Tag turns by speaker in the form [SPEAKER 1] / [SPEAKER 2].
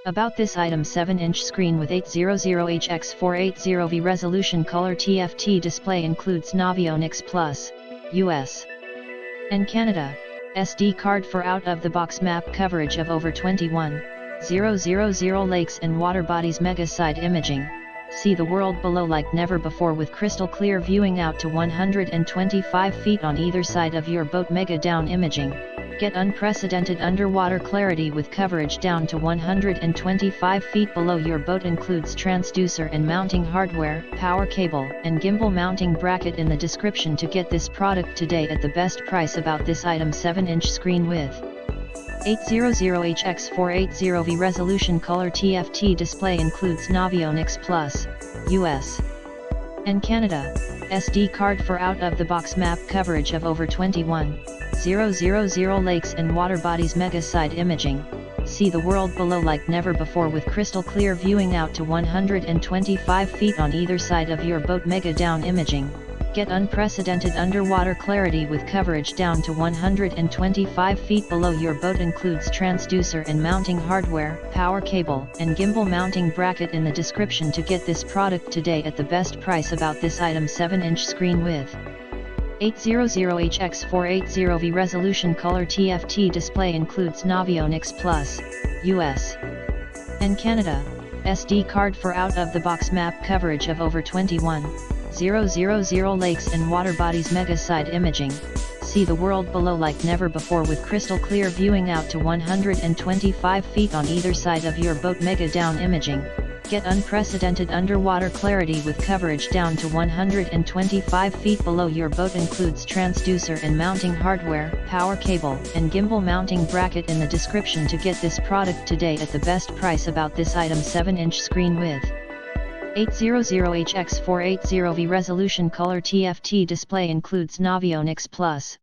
[SPEAKER 1] About this item: 7-inch screen with 800HX480V resolution color TFT display, includes Navionics Plus, US and Canada, SD card for out-of-the-box map coverage of over 21,000 lakes and water bodies, mega side imaging, see the world below like never before with crystal clear viewing out to 125 feet on either side of your boat, mega down imaging. Get unprecedented underwater clarity with coverage down to 125 feet below your boat, includes transducer and mounting hardware, power cable, and gimbal mounting bracket in the description to get this product today at the best price. About this item: 7-inch screen with 800HX480V resolution color TFT display, includes Navionics Plus, US and Canada, SD card for out-of-the-box map coverage of over 21,000 lakes and water bodies, mega side imaging, see the world below like never before with crystal clear viewing out to 125 feet on either side of your boat, mega down imaging. Get unprecedented underwater clarity with coverage down to 125 feet below your boat, includes transducer and mounting hardware, power cable, and gimbal mounting bracket in the description to get this product today at the best price. About this item: 7-inch screen with 800HX480V resolution color TFT display, includes Navionics Plus, US and Canada, SD card for out-of-the-box map coverage of over 21,000 lakes and water bodies, mega side imaging, see the world below like never before with crystal clear viewing out to 125 feet on either side of your boat, mega down imaging. Get unprecedented underwater clarity with coverage down to 125 feet below your boat, includes transducer and mounting hardware, power cable, and gimbal mounting bracket in the description to get this product today at the best price. About this item: 7-inch screen with 800HX480V resolution color TFT display, includes Navionics Plus,